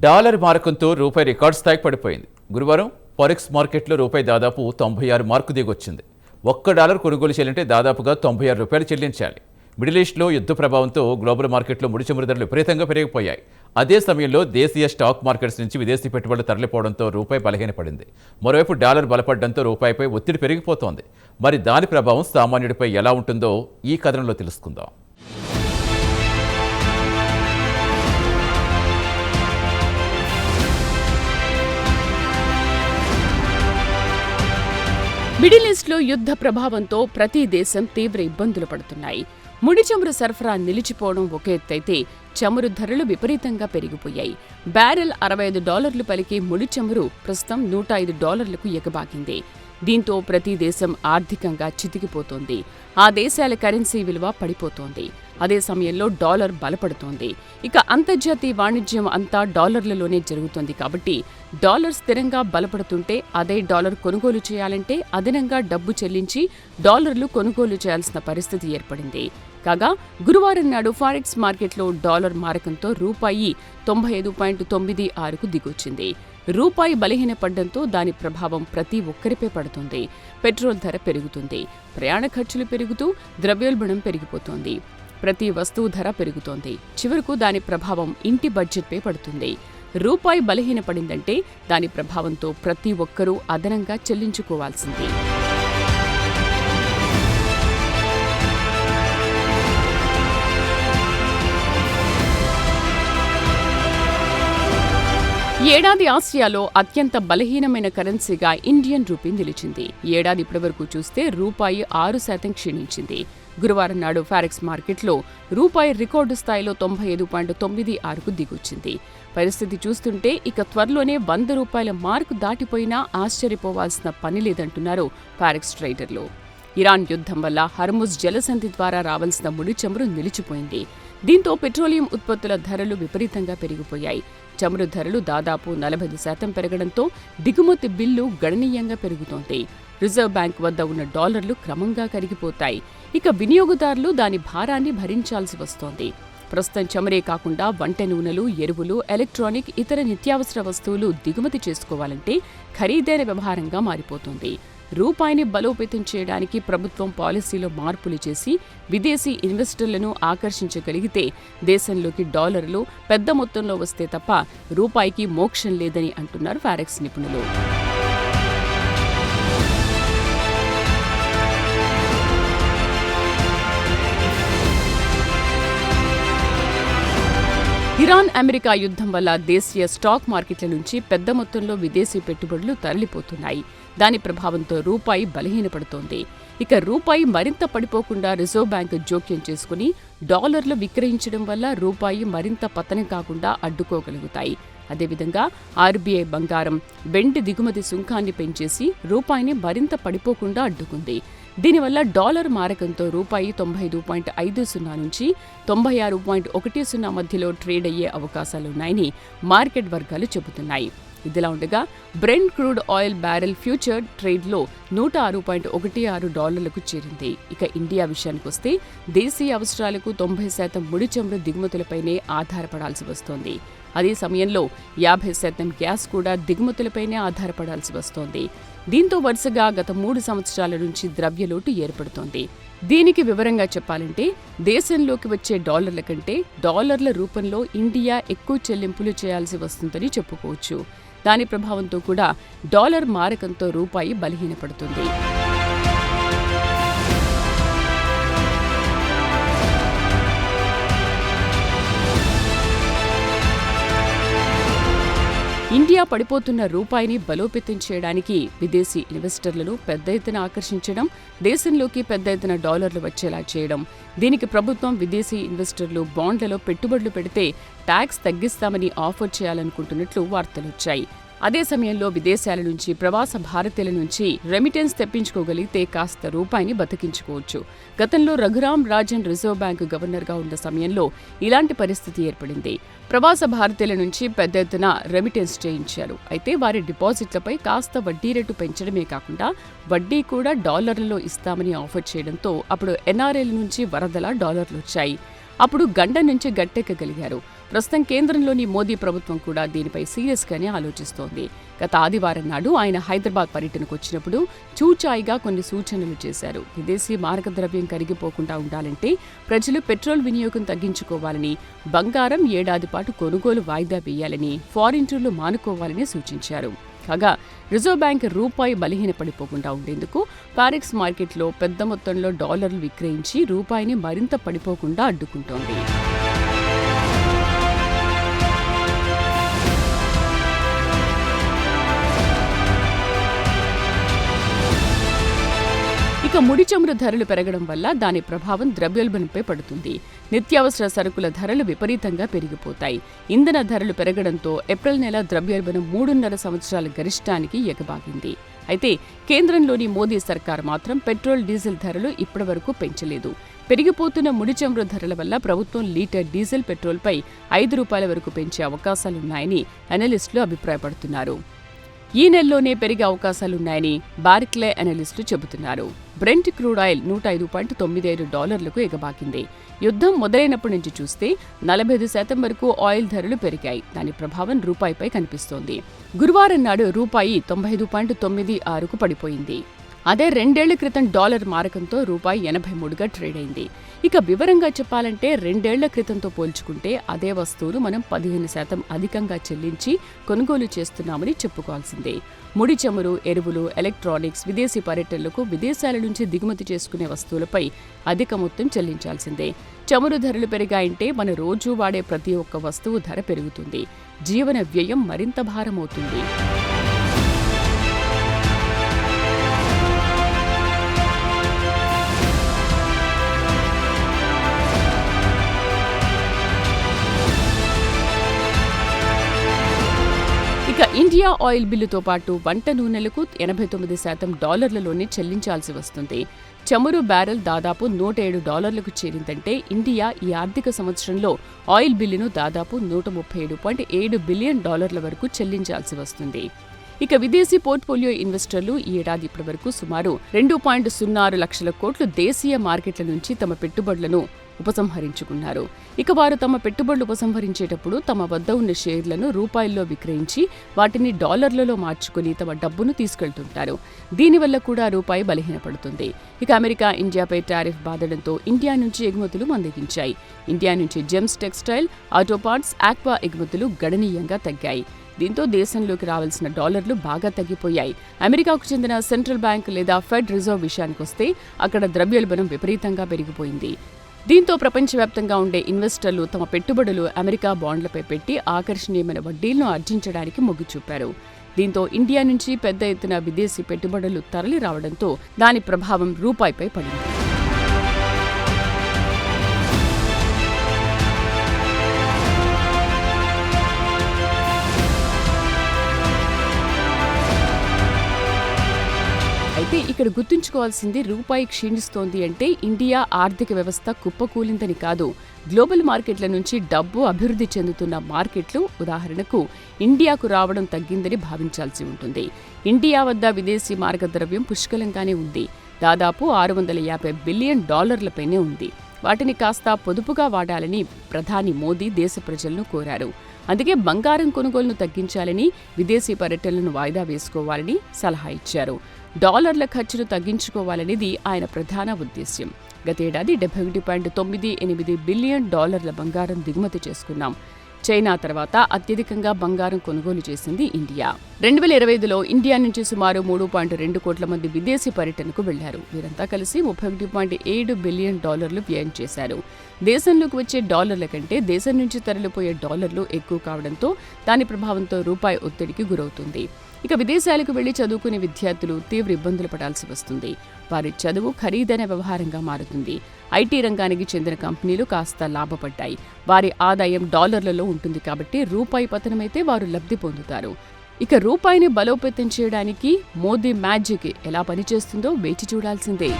Dollar మారకంతో రూపాయి record స్థాయికి పడిపోయింది. గురువారం ఫారెక్స్ మార్కెట్లో రూపాయి దాదాపు 96 మార్కు దిగొచ్చింది. $1 కొనుగోలు చేయాలంటే దాదాపుగా $96 చెల్లించాలి. మిడిల్ ఈస్ట్లో యుద్ధ ప్రభావంతో గ్లోబల్ మార్కెట్లో ముడి చమురు ధరలు విపరీతంగా పెరిగిపోయాయి. అదే సమయంలో దేశీయ స్టాక్ మార్కెట్స్ నుంచి విదేశీ పెట్టుబడులు తరలిపోవడంతో రూపాయి బలహీనపడింది. మరోవైపు డాలర్ బలపడడంతో రూపాయిపై ఒత్తిడి పెరిగిపోతోంది. మరి దాని ప్రభావం సామాన్యుడిపై ఎలా ఉంటుందో ఈ కథనంలో తెలుసుకుందాం. మిడిల్ ఈస్ట్లో యుద్ధ ప్రభావంతో ప్రతి దేశం తీవ్ర ఇబ్బందులు పడుతున్నాయి. ముడి చమురు సరఫరా నిలిచిపోవడం ఒక ఎత్తైతే చమురు ధరలు విపరీతంగా పెరిగిపోయాయి. బ్యారెల్ $65 పలికే ముడి చమురు ప్రస్తుతం $105కు ఎగబాకింది. దీంతో ప్రతి దేశం ఆర్థికంగా చితికిపోతోంది. ఆ దేశాల కరెన్సీ విలువ పడిపోతోంది. అదే సమయంలో డాలర్ బలపడుతోంది. ఇక అంతర్జాతీయ వాణిజ్యం అంతా డాలర్లలోనే జరుగుతోంది కాబట్టి డాలర్ స్థిరంగా బలపడుతుంటే అదే డాలర్ కొనుగోలు చేయాలంటే అదనంగా డబ్బు చెల్లించి డాలర్లు కొనుగోలు చేయాల్సిన పరిస్థితి ఏర్పడింది. కాగా గురువారం నాడు ఫారెక్స్ మార్కెట్లో డాలర్ మారకంతో రూపాయి 95.96కు దిగొచ్చింది. రూపాయి బలహీనపడ్డంతో దాని ప్రభావం ప్రతి ఒక్కరిపై పడుతుంది. పెట్రోల్ ధర పెరుగుతుంది. ప్రయాణ ఖర్చులు పెరుగుతూ ద్రవ్యోల్బణం పెరిగిపోతోంది. ప్రతి వస్తువు ధర పెరుగుతోంది. చివరకు దాని ప్రభావం ఇంటి బడ్జెట్పై పడుతుంది. రూపాయి బలహీనపడిందంటే దాని ప్రభావంతో ప్రతి ఒక్కరూ అదనంగా చెల్లించుకోవాల్సిందే. ఏడాది ఆసియాలో అత్యంత బలహీనమైన కరెన్సీగా ఇండియన్ రూపీ నిలిచింది. ఏడాది ఇప్పటివరకు చూస్తే రూపాయి 6% క్షీణించింది. గురువారం నాడు ఫారెక్స్ మార్కెట్లో రూపాయి రికార్డు స్థాయిలో 95.96కు దిగొచ్చింది. పరిస్థితి చూస్తుంటే ఇక త్వరలోనే $100 మార్కు దాటిపోయినా ఆశ్చర్యపోవాల్సిన పని లేదంటున్నారు ఫారెక్స్ ట్రేడర్లు. ఇరాన్ యుద్ధం వల్ల హర్ముజ్ జలసంధి ద్వారా రావాల్సిన ముడి చమురు నిలిచిపోయింది. దీంతో పెట్రోలియం ఉత్పత్తుల ధరలు విపరీతంగా పెరిగిపోయాయి. చమురు ధరలు దాదాపు 40% పెరగడంతో దిగుమతి బిల్లు గణనీయంగా పెరుగుతోంది. రిజర్వ్ బ్యాంక్ వద్ద ఉన్న డాలర్లు క్రమంగా కరిగిపోతాయి. ఇక వినియోగదారులు దాని భారాన్ని భరించాల్సి వస్తోంది. ప్రస్తుతం చమురే కాకుండా వంట నూనెలు, ఎరువులు, ఎలక్ట్రానిక్, ఇతర నిత్యావసర వస్తువులు దిగుమతి చేసుకోవాలంటే ఖరీదైన వ్యవహారంగా మారిపోతుంది. రూపాయిని బలోపేతం చేయడానికి ప్రభుత్వం పాలసీలో మార్పులు చేసి విదేశీ ఇన్వెస్టర్లను ఆకర్షించగలిగితే దేశంలోకి డాలర్లు పెద్ద మొత్తంలో వస్తే తప్ప రూపాయికి మోక్షం లేదని అంటున్నారు ఫారెక్స్ నిపుణులు. ఇరాన్ అమెరికా యుద్ధం వల్ల దేశీయ స్టాక్ మార్కెట్ల నుంచి పెద్ద మొత్తంలో విదేశీ పెట్టుబడులు తరలిపోతున్నాయి. దాని ప్రభావంతో రూపాయి బలహీనపడుతోంది. ఇక రూపాయి మరింత పడిపోకుండా రిజర్వ్ బ్యాంక్ జోక్యం చేసుకుని డాలర్లు విక్రయించడం వల్ల రూపాయి మరింత పతనం కాకుండా అడ్డుకోగలుగుతాయి. అదేవిధంగా ఆర్బీఐ బంగారం, వెండి దిగుమతి సుంకాన్ని పెంచేసి రూపాయిని మరింత పడిపోకుండా అడ్డుకుంది. దీనివల్ల డాలర్ మారకంతో రూపాయి 95.50 నుంచి 96.10 మధ్యలో ట్రేడ్ అయ్యే అవకాశాలున్నాయని మార్కెట్ వర్గాలు చెబుతున్నాయి. ఇదిలా ఉండగా brent crude oil barrel future ట్రేడ్లో $106.16కు చేరింది. ఇక ఇండియా విషయానికొస్తే దేశీయ అవసరాలకు 90% ముడి చమురు దిగుమతులపైనే ఆధారపడాల్సి వస్తోంది. అదే సమయంలో 50% గ్యాస్ కూడా దిగుమతులపైనే ఆధారపడాల్సి వస్తోంది. దీంతో వరుసగా గత 3 సంవత్సరాల నుంచి ద్రవ్యలోటు ఏర్పడుతోంది. దీనికి వివరంగా చెప్పాలంటే దేశంలోకి వచ్చే డాలర్ల కంటే డాలర్ల రూపంలో ఇండియా ఎక్కువ చెల్లింపులు చేయాల్సి వస్తుందని చెప్పుకోవచ్చు. దాని ప్రభావంతో కూడా డాలర్ మారకంతో రూపాయి బలహీనపడుతుంది. ఇండియా పడిపోతున్న రూపాయిని బలోపేతం చేయడానికి విదేశీ ఇన్వెస్టర్లను పెద్ద ఎత్తున ఆకర్షించడం, దేశంలోకి పెద్ద ఎత్తున డాలర్లు వచ్చేలా చేయడం. దీనికి ప్రభుత్వం విదేశీ ఇన్వెస్టర్లు బాండ్లలో పెట్టుబడులు పెడితే ట్యాక్స్ తగ్గిస్తామని ఆఫర్ చేయాలనుకుంటున్నట్లు వార్తలొచ్చాయి. అదే సమయంలో విదేశాల నుంచి ప్రవాస భారతీయుల నుంచి రెమిటెన్స్ తెప్పించుకోగలిగితే కాస్త రూపాయిని బతికించుకోవచ్చు. గతంలో రఘురాం రాజన్ రిజర్వ్ బ్యాంకు గవర్నర్గా ఉన్న సమయంలో ఇలాంటి పరిస్థితి ఏర్పడింది. ప్రవాస భారతీయుల నుంచి పెద్ద ఎత్తున రెమిటెన్స్ చేయించారు. అయితే వారి డిపాజిట్లపై కాస్త వడ్డీ రేటు పెంచడమే కాకుండా వడ్డీ కూడా డాలర్లలో ఇస్తామని ఆఫర్ చేయడంతో అప్పుడు ఎన్ఆర్ఐల నుంచి వరదల డాలర్లు వచ్చాయి. అప్పుడు గండ నుంచి గట్టెక్కగలిగారు. ప్రస్తుతం కేంద్రంలోని మోదీ ప్రభుత్వం కూడా దీనిపై సీరియస్గానే ఆలోచిస్తోంది. గత ఆదివారం నాడు ఆయన హైదరాబాద్ పర్యటనకు వచ్చినప్పుడు చూచాయిగా కొన్ని సూచనలు చేశారు. విదేశీ మారకద్రవ్యం కరిగిపోకుండా ఉండాలంటే ప్రజలు పెట్రోల్ వినియోగం తగ్గించుకోవాలని, బంగారం ఏడాది పాటు కొనుగోలు వాయిదా వేయాలని, ఫారిన్ టూర్లు మానుకోవాలని సూచించారు. కాగా రిజర్వ్ బ్యాంక్ రూపాయి బలహీనపడిపోకుండా ఉండేందుకు ఫారెక్స్ మార్కెట్లో పెద్ద మొత్తంలో డాలర్లు విక్రయించి రూపాయిని మరింత పడిపోకుండా అడ్డుకుంటోంది. ఇక ముడి చమురు ధరలు పెరగడం వల్ల దాని ప్రభావం ద్రవ్యోల్బణంపై పడుతుంది. నిత్యావసర సరుకుల ధరలు విపరీతంగా పెరిగిపోతాయి. ఇంధన ధరలు పెరగడంతో ఏప్రిల్ నెల ద్రవ్యోల్బణం 3.5 సంవత్సరాల గరిష్టానికి ఎగబాగింది. అయితే కేంద్రంలోని మోదీ సర్కార్ మాత్రం పెట్రోల్, డీజిల్ ధరలు ఇప్పటివరకు పెంచలేదు. పెరిగిపోతున్న ముడి చమురు ధరల వల్ల ప్రభుత్వం లీటర్ డీజిల్, పెట్రోల్పై ₹5 వరకు పెంచే అవకాశాలున్నాయని అనలిస్టులు అభిప్రాయపడుతున్నారు. ఈ నెలలోనే పెరిగే అవకాశాలున్నాయని బార్క్లే అనలిస్టులు చెబుతున్నారు. Brent crude oil $105.95 ఎగబాకింది. యుద్ధం మొదలైనప్పటి నుంచి చూస్తే 45% వరకు ఆయిల్ ధరలు పెరిగాయి. దాని ప్రభావం రూపాయిపై కనిపిస్తోంది. గురువారం నాడు రూపాయి 95.96కు పడిపోయింది. అదే 2 ఏళ్ల క్రితం డాలర్ మారకంతో రూపాయి 83గా ట్రేడ్ అయింది. ఇక వివరంగా చెప్పాలంటే 2 ఏళ్ల క్రితంతో పోల్చుకుంటే అదే వస్తువులు మనం 15% అధికంగా చెల్లించి కొనుగోలు చేస్తున్నామని చెప్పుకోవాల్సిందే. ముడి చమురు, ఎరువులు, ఎలక్ట్రానిక్స్, విదేశీ పర్యటనలకు విదేశాల నుంచి దిగుమతి చేసుకునే వస్తువులపై అధిక మొత్తం చెల్లించాల్సిందే. చమురు ధరలు పెరిగాయంటే మన రోజూ వాడే ప్రతి ఒక్క వస్తువు ధర పెరుగుతుంది. జీవన వ్యయం మరింత భారమవుతుంది. ఇక ఇండియా ఆయిల్ బిల్లుతో పాటు వంట నూనెలకు 89% డాలర్లలోనే చెల్లించాల్సి వస్తుంది. చమురు బ్యారెల్ దాదాపు $107కు చేరిందంటే ఇండియా ఈ ఆర్థిక సంవత్సరంలో ఆయిల్ బిల్లును దాదాపు $137.7 బిలియన్ వరకు చెల్లించాల్సి వస్తుంది. ఇక విదేశీ పోర్ట్ఫోలియో ఇన్వెస్టర్లు ఈ ఏడాది ఇప్పటివరకు సుమారు 2.06 లక్షల కోట్లు దేశీయ మార్కెట్ల నుంచి తమ పెట్టుబడులను ఉపసంహరించుకున్నారు. ఇక వారు తమ పెట్టుబడులు ఉపసంహరించేటప్పుడు తమ వద్ద ఉన్న షేర్లను రూపాయల్లో విక్రయించి వాటిని డాలర్లలో మార్చుకుని తమ డబ్బును తీసుకెళ్తుంటారు. దీనివల్ల కూడా రూపాయి బలహీనపడుతుంది. ఇక అమెరికా ఇండియాపై టారిఫ్ బాదడంతో ఇండియా నుంచి ఎగుమతులు మందగించాయి. ఇండియా నుంచి gems textile, auto parts, aqua ఎగుమతులు గణనీయంగా తగ్గాయి. దీంతో దేశంలోకి రావాల్సిన డాలర్లు బాగా తగ్గిపోయాయి. అమెరికాకు చెందిన సెంట్రల్ బ్యాంక్ లేదా ఫెడ్ రిజర్వ్ విషయానికొస్తే అక్కడ ద్రవ్యోల్బణం విపరీతంగా పెరిగిపోయింది. దీంతో ప్రపంచవ్యాప్తంగా ఉండే ఇన్వెస్టర్లు తమ పెట్టుబడులు అమెరికా బాండ్లపై పెట్టి ఆకర్షణీయమైన వడ్డీలను ఆర్జించడానికి మొగ్గు చూపారు. దీంతో ఇండియా నుంచి పెద్ద ఎత్తున విదేశీ పెట్టుబడులు తరలి రావడంతో దాని ప్రభావం రూపాయిపై పడింది. అయితే ఇక్కడ గుర్తుంచుకోవాల్సింది రూపాయి క్షీణిస్తోంది అంటే ఇండియా ఆర్థిక వ్యవస్థ కుప్పకూలిందని కాదు. గ్లోబల్ మార్కెట్ల నుంచి డబ్బు అభివృద్ధి చెందుతున్న మార్కెట్లు ఉదాహరణకు ఇండియాకు రావడం తగ్గిందని భావించాల్సి ఉంటుంది. ఇండియా వద్ద విదేశీ మార్గద్రవ్యం పుష్కలంగానే ఉంది. దాదాపు $650 బిలియన్ పైనే ఉంది. వాటిని కాస్త పొదుపుగా వాడాలని ప్రధాని మోదీ దేశ ప్రజలను కోరారు. అందుకే బంగారం కొనుగోలును తగ్గించాలని, విదేశీ పర్యటనలను వాయిదా వేసుకోవాలని సలహా ఇచ్చారు. డాలర్ల ఖర్చును తగ్గించుకోవాలనేది ఆయన ప్రధాన ఉద్దేశ్యం. గతేడాది $71.98 బిలియన్ బంగారం దిగుమతి చేసుకున్నాం. చైనా తర్వాత అత్యధికంగా బంగారం కొనుగోలు చేసింది ఇండియా. 2025లో ఇండియా నుంచి సుమారు 3.2 కోట్ల మంది విదేశీ పర్యటనకు వెళ్లారు. వీరంతా కలిసి $31.7 బిలియన్ వ్యయం చేశారు. దేశంలోకి వచ్చే డాలర్ల కంటే దేశం నుంచి తరలిపోయే డాలర్లు ఎక్కువ కావడంతో దాని ప్రభావంతో రూపాయి ఒత్తిడికి గురవుతుంది. ఇక విదేశాలకు వెళ్లి చదువుకునే విద్యార్థులు తీవ్ర ఇబ్బందులు పడాల్సి వస్తుంది. వారి చదువు ఖరీదైన వ్యవహారంగా మారుతుంది. ఐటీ రంగానికి చెందిన కంపెనీలు కాస్త లాభపడ్డాయి. వారి ఆదాయం డాలర్లలో ఉంటుంది కాబట్టి రూపాయి పతనమైతే వారు లబ్ధి పొందుతారు. ఇక రూపాయిని బలోపేతం చేయడానికి మోదీ మ్యాజిక్ ఎలా పనిచేస్తుందో వేచి చూడాల్సిందే.